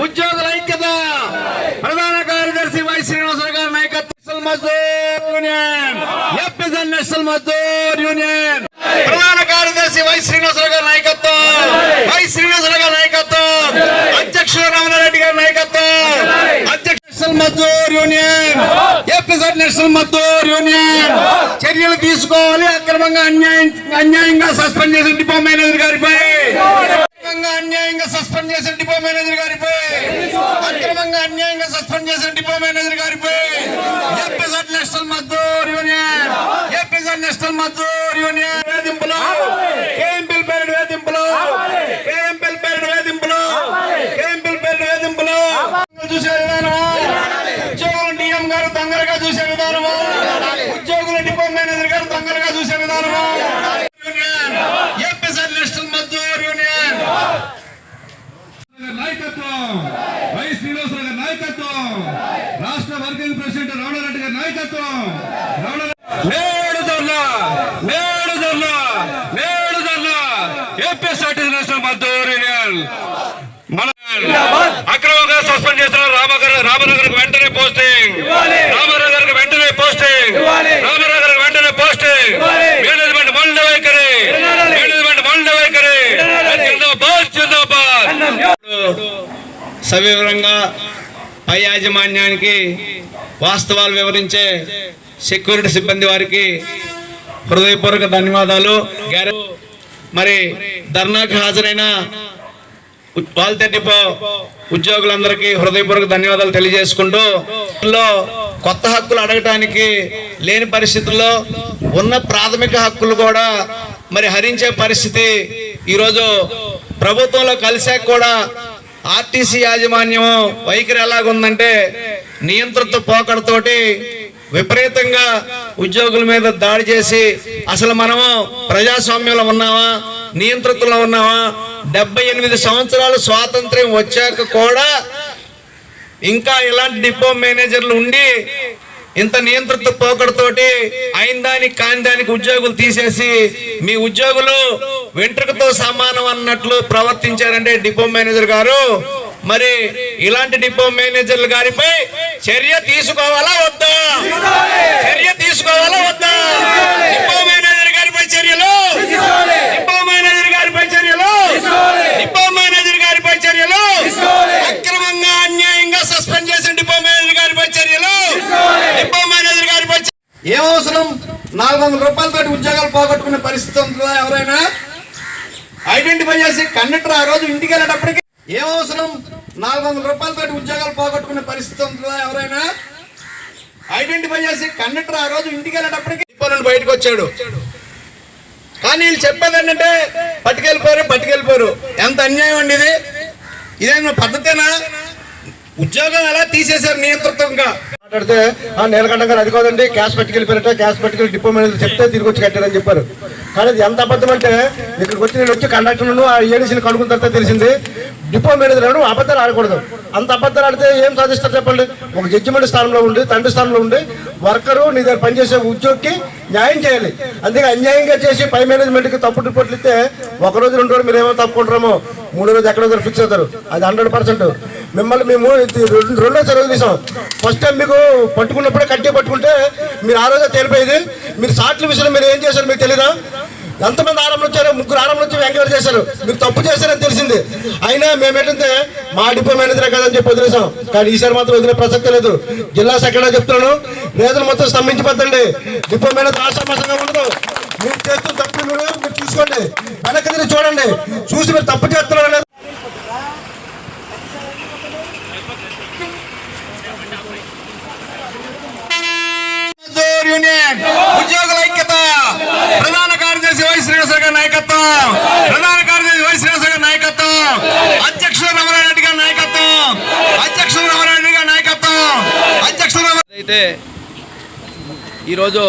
ఉద్యోగుల ఐక్యత ప్రధాన కార్యదర్శి వై శ్రీనివాసరావు గారి నాయకత్వం నేషనల్ మజ్దూర్ యూనియన్ ప్రధాన కార్యదర్శి వై శ్రీనివాసరావు గారి నాయకత్వం అధ్యక్షుడు రామనారెడ్డి గారి నాయకత్వం national Mazdoor union national Mazdoor union చర్యలు తీసుకోవాలి. అక్రమంగా అన్యాయంగా సస్పెండ్ చేసిన డిపో మేనేజర్ గారిపై అన్యాయంగా సస్పెండ్ చేసిన డిపో మేనేజర్ గారిపై అక్రమంగా అన్యాయంగా సస్పెండ్ చేసిన డిపో మేనేజర్ గారిపై national Mazdoor union national Mazdoor union వేధింపులు కేఎంపీఎల్ పేరు వేధింపులు చూసే విధానం ఉద్యోగుల డిఎం గారు దొంగలుగా చూసే విధానము ఉద్యోగుల డిపో మేనేజర్ గారు దొంగలుగా చూసే విధానము నేషనల్ మజ్దూర్ యూనియన్ నాయకత్వం వై శ్రీనివాసరావు గారి నాయకత్వం రాష్ట్ర వర్కింగ్ ప్రెసిడెంట్ రామనారెడ్డి గారి నాయకత్వం ఏపీఎస్ఆర్టీసీ నేషనల్ మజ్దూర్ యూనియన్ అక్రమంగా సస్పెండ్ చేస్తున్న రామనగర్ వెంటనే పోస్టింగ్ మేనేజ్మెంట్ మొండ వైఖరి సవివరంగా పై యాజమాన్యానికి వాస్తవాలు వివరించే సెక్యూరిటీ సిబ్బంది వారికి హృదయపూర్వక ధన్యవాదాలు. మరి ధర్నాకు హాజరైన వాల్తేరు డిపో ఉద్యోగులందరికీ హృదయపూర్వక ధన్యవాదాలు తెలియజేసుకుంటూ కొత్త హక్కులు అడగటానికి లేని పరిస్థితుల్లో ఉన్న ప్రాథమిక హక్కులు కూడా మరి హరించే పరిస్థితి ఈరోజు ప్రభుత్వంలో కలిసాక కూడా ఆర్టీసీ యాజమాన్యం వైఖరి ఎలాగుందంటే నియంత్రిత పోకడతోటి విపరీతంగా ఉద్యోగుల మీద దాడి చేసి అసలు మనము ప్రజాస్వామ్యంలో ఉన్నామా నియంత్రితుల్లో ఉన్నామా 78 సంవత్సరాలు స్వాతంత్ర్యం వచ్చాక కూడా ఇంకా ఇలాంటి డిపో మేనేజర్లు ఉండి ఇంత నియంత్రిత పోకడతోటి అయిన దానికి కాని దానికి ఉద్యోగులు తీసేసి మీ ఉద్యోగులు వెంట్రుకతో సమానం అన్నట్లు ప్రవర్తించారంటే డిపో మేనేజర్ గారు, మరి ఇలాంటి డిపో మేనేజర్ల గారిపై చర్య తీసుకోవాలా వద్దా? డిపో మేనేజర్ గారిపై చర్యలు అక్రమంగా అన్యాయంగా సస్పెండ్ చేసిన డిపో మేనేజర్ గారిపై చర్యలు డిపో మేనేజర్ గారిపై ఏమవసరం 400 రూపాయలతో ఉద్యోగాలు పోగొట్టుకునే పరిస్థితి ఉంటుందా? ఎవరైనా ఐడెంటిఫై చేసి కండక్టర్ ఆ రోజు ఇంటికి వెళ్ళేటప్పటికి ఏమవసరం 400 రూపాయలతో ఉద్యోగాలు పోగొట్టుకునే పరిస్థితి ఉంటుందా? ఎవరైనా ఐడెంటిఫై చేసి కండక్టర్ ఆ రోజు ఇంటికి వెళ్ళేటప్పటికి డిపో నుండి బయటకు వచ్చాడు. కానీ వీళ్ళు చెప్పేది ఏంటంటే పట్టుకెళ్ళిపోయారు. ఎంత అన్యాయం అండి ఇది! ఇదేమో పద్ధతేనా? ఉద్యోగం ఎలా తీసేశారు నియంత్రితంగా మాట్లాడితే నీలకంఠ గారు అది కాదండి, క్యాష్ పట్టుకెళ్ళిపోయారట, క్యాష్ పట్టుకెళ్ళి డిపో మేనేజర్ చెప్తే తిరిగి వచ్చి కట్టారని చెప్పారు. కానీ అది ఎంత అబద్ధం అంటే ఇక్కడికి వచ్చి నేను వచ్చి కండక్టర్ను ఆ ఏడీసీని కనుక్కున్న తర్వాత తెలిసింది డిపో మేనేజర్ అని అబద్ధాలు ఆడకూడదు. అంత అబద్ధాలు ఆడితే ఏం సాధిస్తారు చెప్పండి? ఒక జడ్జిమెంట్ స్థానంలో ఉండి తండ్రి స్థానంలో ఉండి వర్కరు నీ దగ్గర పనిచేసే ఉద్యోగికి న్యాయం చేయాలి. అందుకే అన్యాయంగా చేసి పై మేనేజ్మెంట్కి తప్పుడు రిపోర్ట్లు ఇస్తే ఒక రోజు 2 రోజులు మీరు ఏమో తప్పుకుంటారేమో, 3వ రోజు ఎక్కడో ఫిక్స్ అవుతారు. అది 100%. మిమ్మల్ని మేము 2వ చదువు తీసాం. ఫస్ట్ టైం మీకు పట్టుకున్నప్పుడే పట్టుకుంటే మీరు ఆ రోజే తేలిపోయేది. మీరు సాట్ల విషయంలో మీరు ఏం చేశారు మీకు తెలీదా? ఎంతమంది ఆరంభం వచ్చారు? 3 ఆరంభం వచ్చి ఎంక్వైరీ చేశారు. మీరు తప్పు చేశారని తెలిసింది. అయినా మేమేంటంటే మా డిపో మేనేజరే కదని చెప్పి వదిలేసాం. కానీ ఈసారి మాత్రం వదిలే ప్రసక్తి లేదు. జిల్లా సెక్రటరీ చెప్తున్నాను, రేజులు మొత్తం స్తంభించిపోతండి. డిపో మేనేజర్ ఆశామాసంగా ఉండదు. మీరు చేస్తున్న తప్పు మీరు చూసుకోండి, వెనక్కి తిరిగి చూడండి, చూసి మీరు తప్పు చేస్తున్నారు అనేది. ఉద్యోగుల ఐక్యత ప్రధాన కార్యదర్శి వై శ్రీనివాసరావు గారి నాయకత్వం అధ్యక్షుడు రామనారెడ్డి గారి నాయకత్వం అయితే ఈరోజు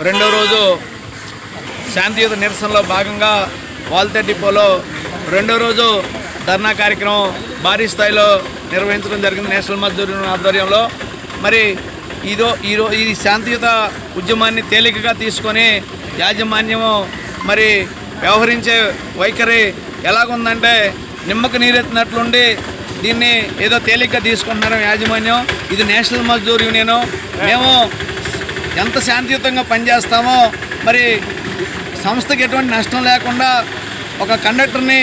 2వ రోజు శాంతియుత నిరసనలో భాగంగా వాల్తేరు డిపోలో 2వ రోజు ధర్నా కార్యక్రమం భారీ స్థాయిలో నిర్వహించడం జరిగింది నేషనల్ మజ్దూర్ యూనియన్ ఆధ్వర్యంలో. మరి ఈ శాంతియుత ఉద్యమాన్ని తేలికగా తీసుకొని యాజమాన్యము మరి వ్యవహరించే వైఖరి ఎలాగుందంటే నిమ్మకు నీరెత్తినట్లుండి దీన్ని ఏదో తేలిగ్గా తీసుకుంటున్నారు యాజమాన్యం. ఇది నేషనల్ మజ్దూర్ యూనియను. మేము ఎంత శాంతియుతంగా పనిచేస్తామో మరి సంస్థకి ఎటువంటి నష్టం లేకుండా ఒక కండక్టర్ని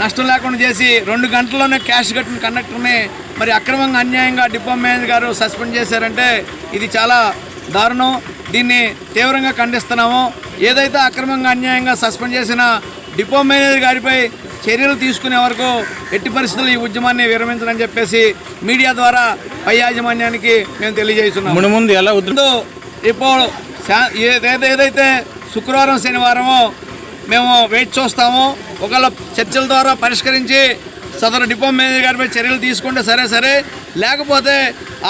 నష్టం లేకుండా చేసి 2 గంటల్లోనే క్యాష్ కట్టిన కండక్టర్ని మరి అక్రమంగా అన్యాయంగా డిపో మేనేజర్ గారు సస్పెండ్ చేశారంటే ఇది చాలా దారుణం. దీన్ని తీవ్రంగా ఖండిస్తున్నాము. ఏదైతే అక్రమంగా అన్యాయంగా సస్పెండ్ చేసిన డిపో మేనేజర్ గారిపై చర్యలు తీసుకునే వరకు ఎట్టి పరిస్థితుల్లో ఈ ఉద్యమాన్ని విరమించని చెప్పేసి మీడియా ద్వారా పై యాజమాన్యానికి మేము తెలియజేస్తున్నాము. ముందు ఎలా ఇప్పుడు ఏదైతే శుక్రవారం శనివారమో మేము వెయిట్ చూస్తాము. ఒకవేళ చర్చల ద్వారా పరిష్కరించి సదరు డిపో మేనేజర్ గారిపై చర్యలు తీసుకుంటే సరే, లేకపోతే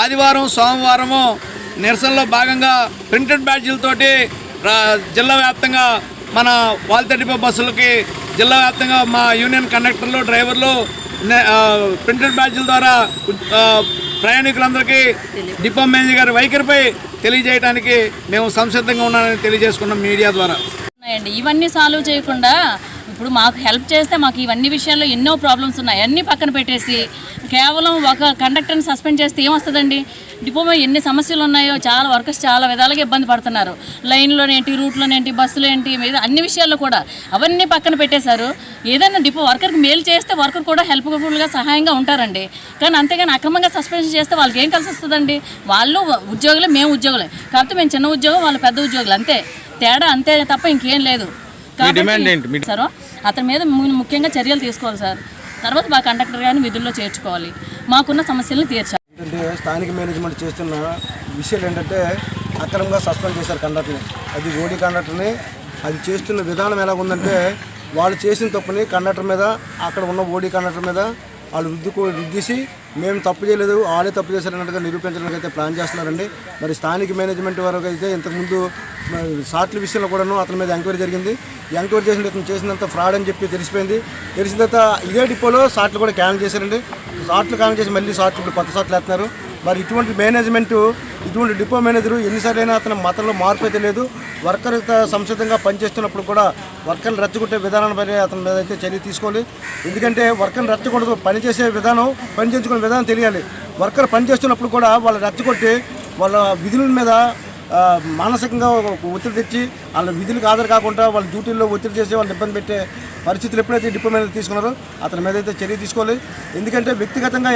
ఆదివారం సోమవారము నిరసనలో భాగంగా ప్రింటెడ్ బ్యాడ్జీలతోటి జిల్లా వ్యాప్తంగా మన వాల్తే డిపో బస్సులకి జిల్లా వ్యాప్తంగా మా యూనియన్ కండక్టర్లు డ్రైవర్లు ప్రింటెడ్ బ్యాడ్జీల ద్వారా ప్రయాణికులందరికీ డిపో మేనేజర్ గారి వైఖరిపై తెలియజేయడానికి మేము సంసిద్ధంగా ఉన్నామని తెలియజేసుకున్నాం మీడియా ద్వారా. ఇవన్నీ సాల్వ్ చేయకుండా ఇప్పుడు మాకు హెల్ప్ చేస్తే మాకు ఇవన్నీ విషయాల్లో ఎన్నో ప్రాబ్లమ్స్ ఉన్నాయి. అన్నీ పక్కన పెట్టేసి కేవలం ఒక కండక్టర్ని సస్పెండ్ చేస్తే ఏమొస్తుందండి? డిపోలో ఎన్ని సమస్యలు ఉన్నాయో చాలా వర్కర్స్ చాలా విధాలుగా ఇబ్బంది పడుతున్నారు. లైన్లోనేంటి, రూట్లోనేంటి, బస్సులేంటి, మీద అన్ని విషయాల్లో కూడా అవన్నీ పక్కన పెట్టేశారు. ఏదైనా డిపో వర్కర్కి మేలు చేస్తే వర్కర్ కూడా హెల్ప్ఫుల్గా సహాయంగా ఉంటారండి. కానీ అంతేగాని అక్రమంగా సస్పెన్షన్ చేస్తే వాళ్ళకి ఏం కలిసి వస్తుందండి? వాళ్ళు ఉద్యోగులే, మేము ఉద్యోగులే. కాకపోతే మేము చిన్న ఉద్యోగం, వాళ్ళు పెద్ద ఉద్యోగులు, అంతే తేడా, అంతే తప్ప ఇంకేం లేదు. కాబట్టి సార్ అతని మీద ముఖ్యంగా చర్యలు తీసుకోవాలి సార్. తర్వాత మా కండక్టర్ గారిని విధుల్లో చేర్చుకోవాలి, మాకున్న సమస్యలను తీర్చాలి. ఏంటంటే స్థానిక మేనేజ్మెంట్ చేస్తున్న విషయాలు ఏంటంటే అక్రమంగా సస్పెండ్ చేశారు కండక్టర్ని. అది ఓడీ కండక్టర్ని. అది చేస్తున్న విధానం ఎలా ఉందంటే వాళ్ళు చేసిన తప్పుని కండక్టర్ మీద, అక్కడ ఉన్న ఓడీ కండక్టర్ మీద వాళ్ళు రుద్దేసి మేము తప్పు చేయలేదు, వాళ్ళే తప్పు చేశారన్నట్టుగా నిరూపించడానికి అయితే ప్లాన్ చేస్తున్నారండి. మరి స్థానిక మేనేజ్మెంట్ వరకు అయితే ఇంతకుముందు షార్ట్ల విషయంలో కూడాను అతని మీద ఎంక్వైరీ జరిగింది. ఎంక్వైరీ చేసిన ఇతను చేసినంత ఫ్రాడ్ అని చెప్పి తెలిసిపోయింది. తెలిసిన తర్వాత ఇదే డిపోలో షార్ట్లు కూడా క్యాన్సిల్ చేశారండి. షార్ట్లు క్యాన్సిల్ చేసి మళ్ళీ షార్ట్లు ఇప్పుడు కొత్త షార్ట్లు వేస్తున్నారు. మరి ఇటువంటి మేనేజ్మెంటు, ఇటువంటి డిపో మేనేజరు ఎన్నిసార్లైనా అతని మతంలో మార్పు అయితే లేదు. వర్కర్ సంసిద్ధంగా పనిచేస్తున్నప్పుడు కూడా వర్కర్ని రెచ్చగొట్టే విధానాలపై అతని మీద అయితే చర్య తీసుకోవాలి. ఎందుకంటే వర్కర్ని రెచ్చగొట్టదు, పనిచేసే విధానం, పని చేయించుకునే విధానం తెలియాలి. వర్కర్ పనిచేస్తున్నప్పుడు కూడా వాళ్ళు రెచ్చగొట్టి వాళ్ళ విధుల మీద మానసికంగా ఒత్తిడి తెచ్చి వాళ్ళ విధులకు హాజరు కాకుండా వాళ్ళ డ్యూటీల్లో ఒత్తిడి చేసి వాళ్ళని ఇబ్బంది పెట్టే పరిస్థితులు ఎప్పుడైతే డిపో మేనేజర్ తీసుకున్నారో అతని మీద అయితే చర్య తీసుకోవాలి. ఎందుకంటే వ్యక్తిగతంగా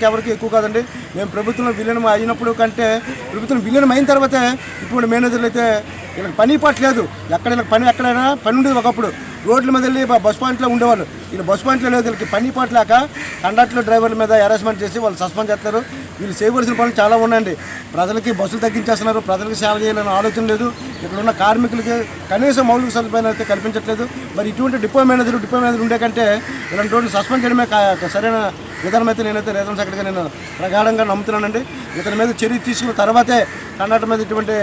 ఎవరికి ఎక్కువ కాదండి. మేము ప్రభుత్వంలో విలీనం అయినప్పుడు కంటే ప్రభుత్వం విలీనం అయిన తర్వాతే ఇటువంటి మేనేజర్లు అయితే వీళ్ళకి పని పట్టలేదు. ఎక్కడైనా పని ఉండేది. ఒకప్పుడు రోడ్ల మీద వెళ్ళి బస్ పాయింట్లో ఉండేవాళ్ళు. వీళ్ళు బస్ పాయింట్లో లేదు, వీళ్ళకి పని పట్టలేక కండక్టర్ డ్రైవర్ల మీద హెరాస్మెంట్ చేసి వాళ్ళు సస్పెండ్ చేస్తారు. వీళ్ళు చేయవలసిన పనులు చాలా ఉన్నాయండి. ప్రజలకి బస్సులు తగ్గించేస్తున్నారు, ప్రజలకు సేవ చేయాలని ఆలోచన లేదు. ఇక్కడ ఉన్న కార్మికులకి కనీసం మౌలిక సదుపాయాలు అయితే కల్పించట్లేదు. మరి ఇటువంటి డిపో మేనేజర్ ఉండే కంటే ఇలాంటి రోజులు సస్పెండ్ చేయడమే సరైన విధానం అయితే నేనైతే రేషన్ సెక్రటరీగా నేను ప్రగాఢంగా నమ్ముతున్నానండి. ఇతని మీద చర్య తీసుకున్న తర్వాతే కండక్టర్ మీద ఇటువంటి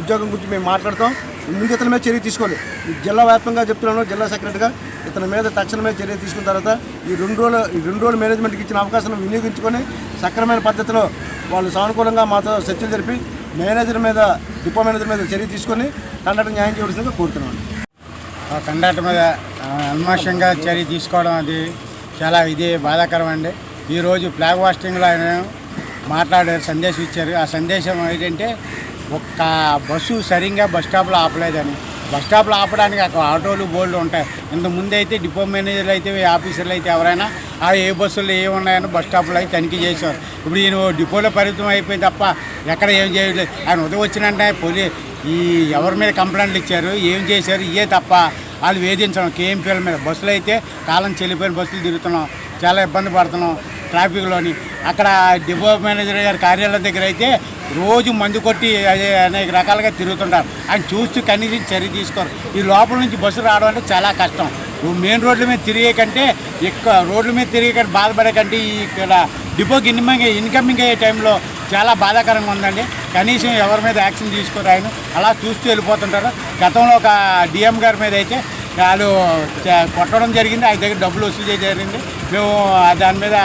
ఉద్యోగం గురించి మేము మాట్లాడతాం. ముందు ఇతని మీద చర్య తీసుకోవాలి. జిల్లా వ్యాప్తంగా చెప్తున్నాను, జిల్లా సెక్రటరీగా ఇతని మీద తక్షణమే చర్య తీసుకున్న తర్వాత ఈ రెండు రోజులు మేనేజ్మెంట్కి ఇచ్చిన అవకాశాలను వినియోగించుకొని సక్రమైన పద్ధతిలో వాళ్ళు సానుకూలంగా మాతో చర్చలు జరిపి డిపో మేనేజర్ మీద చర్య తీసుకొని కండక్టర్ న్యాయం చేయవలసిందిగా కోరుతున్నాను. ఆ కండక్టర్ మీద అన్మాషంగా చర్య తీసుకోవడం అది చాలా బాధాకరం అండి. ఈరోజు ఫ్లాగ్ హాస్టింగ్లో ఆయన మాట్లాడారు, సందేశం ఇచ్చారు. ఆ సందేశం ఏంటంటే ఒక్క బస్సు సరిగ్గా బస్ స్టాప్లో ఆపలేదని. బస్ స్టాప్లో ఆపడానికి అక్కడ ఆటోలు బోర్డులు ఉంటాయి. ఇంతకుముందు అయితే డిపో మేనేజర్లు అయితే ఆఫీసర్లు అయితే ఎవరైనా ఏ బస్సుల్లో ఏమున్నాయని బస్ స్టాప్లో అయితే తనిఖీ చేసేవారు. ఇప్పుడు ఈయన డిపోలో పరిమితం అయిపోయింది తప్ప ఎక్కడ ఏం చేయలేదు. ఆయన ఉదయం వచ్చినంటే ఎవరి మీద కంప్లైంట్లు ఇచ్చారు, ఏం చేశారు, ఇవే తప్ప వాళ్ళు వేధించడం. కేఎంపీల మీద బస్సులు అయితే కాలం చెల్లిపోయిన బస్సులు తిరుగుతున్నాం, చాలా ఇబ్బంది పడుతున్నాం ట్రాఫిక్లోని. అక్కడ డిపో మేనేజర్ గారి కార్యాలయం దగ్గర అయితే రోజు మందు కొట్టి అనేక రకాలుగా తిరుగుతుంటారు. ఆయన చూస్తూ కనీసం చర్య తీసుకోరు. ఈ లోపల నుంచి బస్సు రావడం అంటే చాలా కష్టం. మెయిన్ రోడ్ల మీద తిరిగే కంటే రోడ్ల మీద తిరిగే బాధపడే కంటే ఇక్కడ డిపోకి ఇన్కమింగ్ అయ్యే టైంలో చాలా బాధాకరంగా ఉందండి. కనీసం ఎవరి మీద యాక్షన్ తీసుకోరు. ఆయన అలా చూస్తూ వెళ్ళిపోతుంటారు. గతంలో ఒక డిఎం గారి మీద అయితే వాళ్ళు కొట్టడం జరిగింది, ఆయన దగ్గర డబ్బులు వసూలు చేయడం జరిగింది. మేము దాని మీద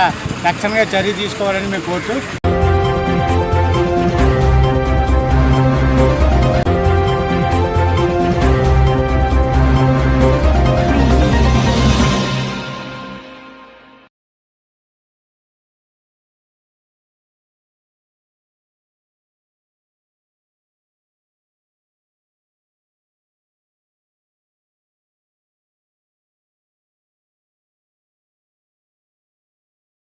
తక్షణంగా చర్య తీసుకోవాలని మేము కోరుతూ